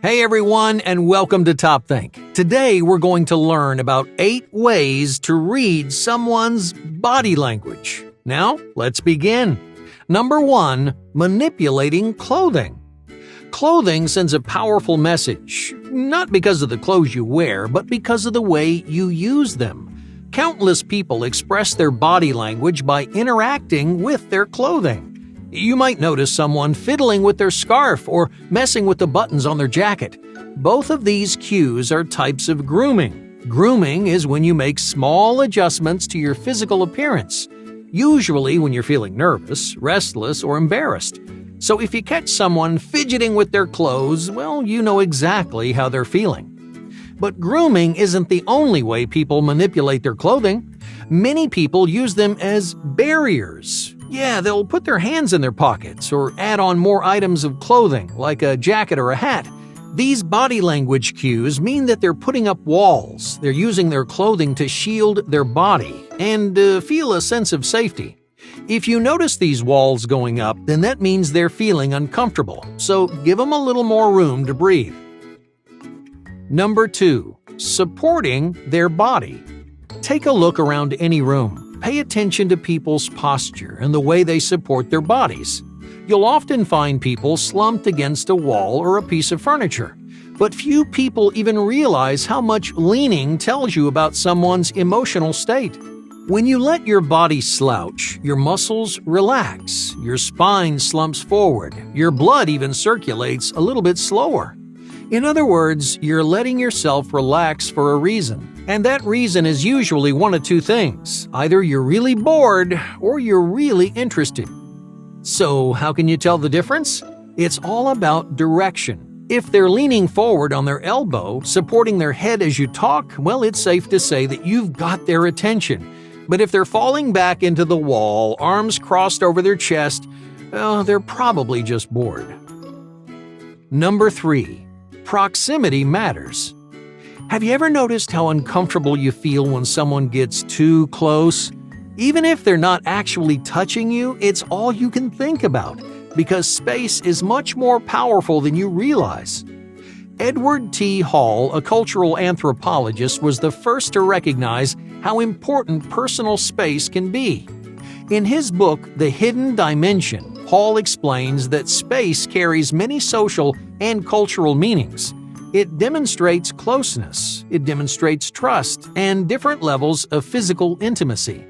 Hey everyone, and welcome to Top Think. Today we're going to learn about 8 ways to read someone's body language. Now, let's begin. Number 1, manipulating clothing. Clothing sends a powerful message, not because of the clothes you wear, but because of the way you use them. Countless people express their body language by interacting with their clothing. You might notice someone fiddling with their scarf or messing with the buttons on their jacket. Both of these cues are types of grooming. Grooming is when you make small adjustments to your physical appearance, usually when you're feeling nervous, restless, or embarrassed. So if you catch someone fidgeting with their clothes, well, you know exactly how they're feeling. But grooming isn't the only way people manipulate their clothing. Many people use them as barriers. Yeah, they'll put their hands in their pockets or add on more items of clothing, like a jacket or a hat. These body language cues mean that they're putting up walls. They're using their clothing to shield their body and feel a sense of safety. If you notice these walls going up, then that means they're feeling uncomfortable, so give them a little more room to breathe. Number 2, supporting their body. Take a look around any room. Pay attention to people's posture and the way they support their bodies. You'll often find people slumped against a wall or a piece of furniture, but few people even realize how much leaning tells you about someone's emotional state. When you let your body slouch, your muscles relax, your spine slumps forward, your blood even circulates a little bit slower. In other words, you're letting yourself relax for a reason. And that reason is usually one of two things. Either you're really bored or you're really interested. So, how can you tell the difference? It's all about direction. If they're leaning forward on their elbow, supporting their head as you talk, well, it's safe to say that you've got their attention. But if they're falling back into the wall, arms crossed over their chest, well, they're probably just bored. Number 3. Proximity matters. Have you ever noticed how uncomfortable you feel when someone gets too close? Even if they're not actually touching you, it's all you can think about, because space is much more powerful than you realize. Edward T. Hall, a cultural anthropologist, was the first to recognize how important personal space can be. In his book, The Hidden Dimension, Hall explains that space carries many social and cultural meanings. It demonstrates closeness, it demonstrates trust, and different levels of physical intimacy.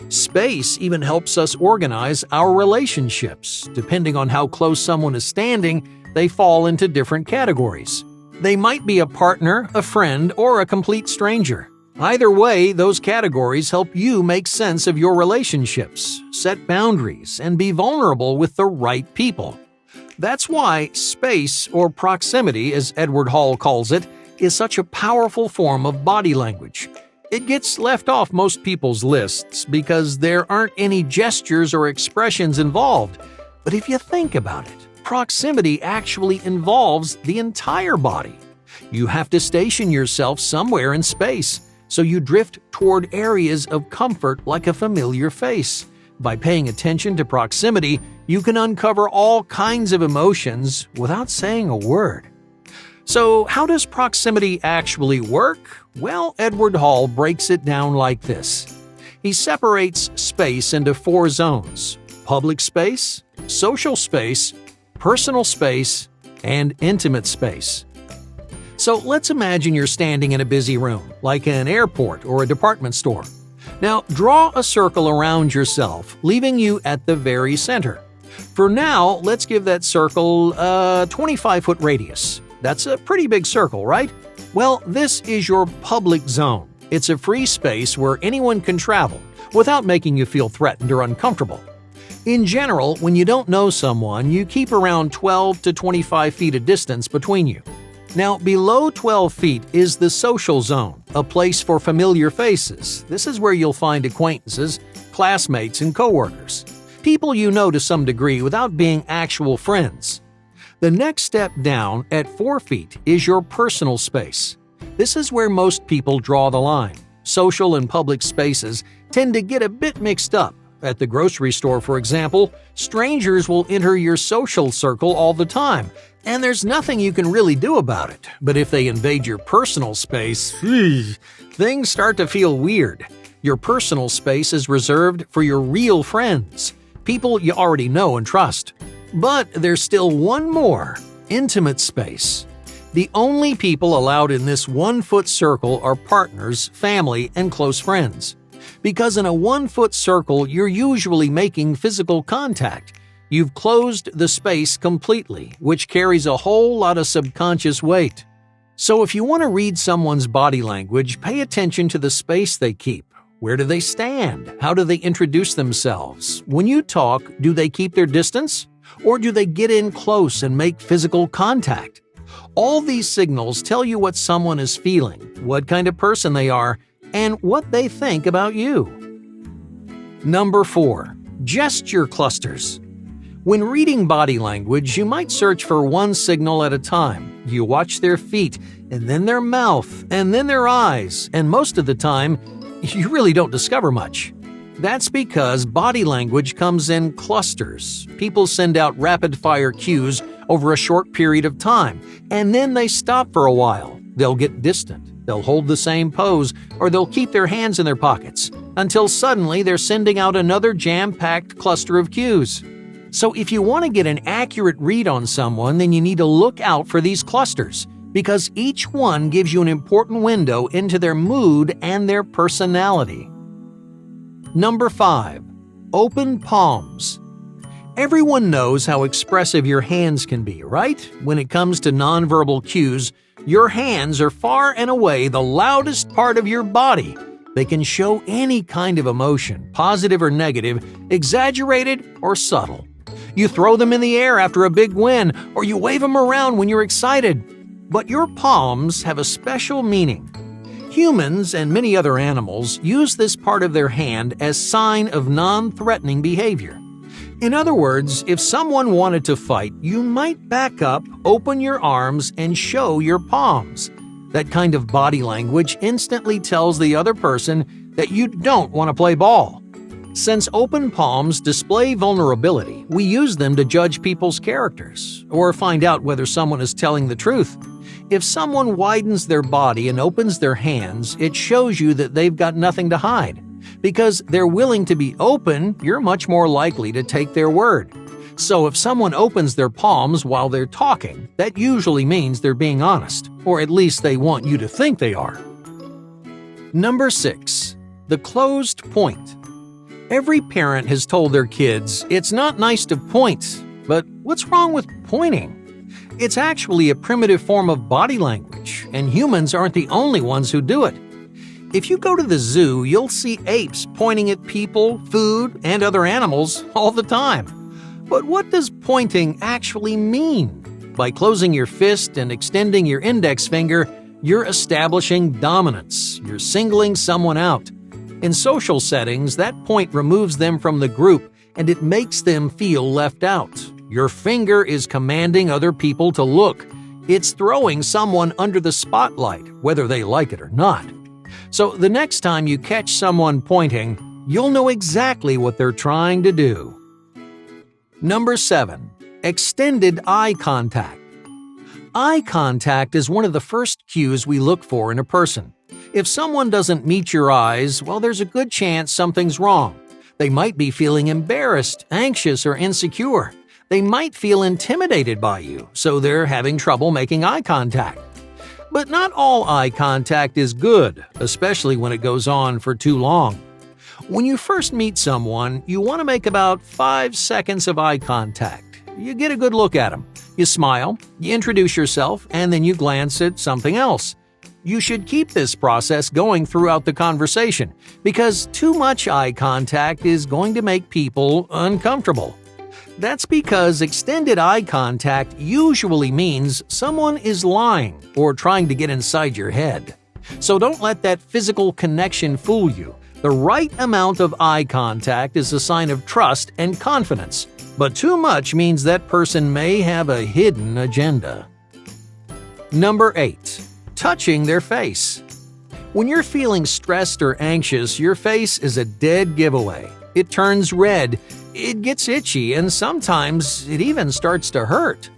Space even helps us organize our relationships. Depending on how close someone is standing, they fall into different categories. They might be a partner, a friend, or a complete stranger. Either way, those categories help you make sense of your relationships, set boundaries, and be vulnerable with the right people. That's why space, or proximity as Edward Hall calls it, is such a powerful form of body language. It gets left off most people's lists because there aren't any gestures or expressions involved. But if you think about it, proximity actually involves the entire body. You have to station yourself somewhere in space, so you drift toward areas of comfort like a familiar face. By paying attention to proximity, you can uncover all kinds of emotions without saying a word. So, how does proximity actually work? Well, Edward Hall breaks it down like this. He separates space into 4 zones: public space, social space, personal space, and intimate space. So let's imagine you're standing in a busy room, like an airport or a department store. Now, draw a circle around yourself, leaving you at the very center. For now, let's give that circle a 25-foot radius. That's a pretty big circle, right? Well, this is your public zone. It's a free space where anyone can travel without making you feel threatened or uncomfortable. In general, when you don't know someone, you keep around 12 to 25 feet of distance between you. Now, below 12 feet is the social zone, a place for familiar faces. This is where you'll find acquaintances, classmates, and coworkers. People you know to some degree without being actual friends. The next step down, at 4 feet, is your personal space. This is where most people draw the line. Social and public spaces tend to get a bit mixed up. At the grocery store, for example, strangers will enter your social circle all the time, and there's nothing you can really do about it. But if they invade your personal space, things start to feel weird. Your personal space is reserved for your real friends, people you already know and trust. But there's still one more: intimate space. The only people allowed in this 1-foot circle are partners, family, and close friends. Because in a 1-foot circle, you're usually making physical contact. You've closed the space completely, which carries a whole lot of subconscious weight. So if you want to read someone's body language, pay attention to the space they keep. Where do they stand? How do they introduce themselves? When you talk, do they keep their distance? Or do they get in close and make physical contact? All these signals tell you what someone is feeling, what kind of person they are, and what they think about you. Number 4. Gesture clusters. When reading body language, you might search for one signal at a time. You watch their feet, and then their mouth, and then their eyes, and most of the time, you really don't discover much. That's because body language comes in clusters. People send out rapid-fire cues over a short period of time, and then they stop for a while. They'll get distant, they'll hold the same pose, or they'll keep their hands in their pockets, until suddenly they're sending out another jam-packed cluster of cues. So if you want to get an accurate read on someone, then you need to look out for these clusters, because each one gives you an important window into their mood and their personality. Number 5. Open palms. Everyone knows how expressive your hands can be, right? When it comes to nonverbal cues, your hands are far and away the loudest part of your body. They can show any kind of emotion, positive or negative, exaggerated or subtle. You throw them in the air after a big win, or you wave them around when you're excited. But your palms have a special meaning. Humans and many other animals use this part of their hand as sign of non-threatening behavior. In other words, if someone wanted to fight, you might back up, open your arms, and show your palms. That kind of body language instantly tells the other person that you don't want to play ball. Since open palms display vulnerability, we use them to judge people's characters or find out whether someone is telling the truth. If someone widens their body and opens their hands, it shows you that they've got nothing to hide. Because they're willing to be open, you're much more likely to take their word. So if someone opens their palms while they're talking, that usually means they're being honest, or at least they want you to think they are. Number 6. The closed point. Every parent has told their kids, it's not nice to point, but what's wrong with pointing? It's actually a primitive form of body language, and humans aren't the only ones who do it. If you go to the zoo, you'll see apes pointing at people, food, and other animals all the time. But what does pointing actually mean? By closing your fist and extending your index finger, you're establishing dominance. You're singling someone out. In social settings, that point removes them from the group, and it makes them feel left out. Your finger is commanding other people to look. It's throwing someone under the spotlight, whether they like it or not. So the next time you catch someone pointing, you'll know exactly what they're trying to do. Number 7. Extended eye contact. Eye contact is one of the first cues we look for in a person. If someone doesn't meet your eyes, well, there's a good chance something's wrong. They might be feeling embarrassed, anxious, or insecure. They might feel intimidated by you, so they're having trouble making eye contact. But not all eye contact is good, especially when it goes on for too long. When you first meet someone, you want to make about 5 seconds of eye contact. You get a good look at them. You smile, you introduce yourself, and then you glance at something else. You should keep this process going throughout the conversation, because too much eye contact is going to make people uncomfortable. That's because extended eye contact usually means someone is lying or trying to get inside your head. So don't let that physical connection fool you. The right amount of eye contact is a sign of trust and confidence, but too much means that person may have a hidden agenda. Number 8. Touching their face. When you're feeling stressed or anxious, your face is a dead giveaway. It turns red, it gets itchy, and sometimes it even starts to hurt.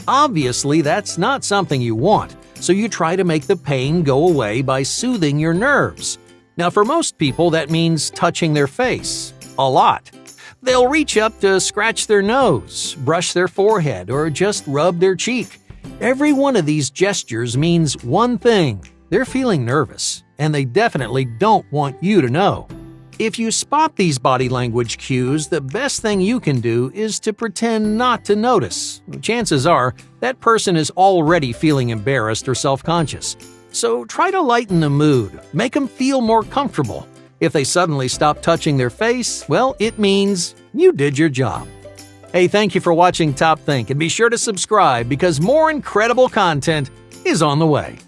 Obviously, that's not something you want, so you try to make the pain go away by soothing your nerves. Now, for most people, that means touching their face a lot. They'll reach up to scratch their nose, brush their forehead, or just rub their cheek. Every one of these gestures means one thing: they're feeling nervous, and they definitely don't want you to know. If you spot these body language cues, the best thing you can do is to pretend not to notice. Chances are that person is already feeling embarrassed or self-conscious. So try to lighten the mood, make them feel more comfortable. If they suddenly stop touching their face, well, it means you did your job. Hey, thank you for watching Top Think, and be sure to subscribe because more incredible content is on the way.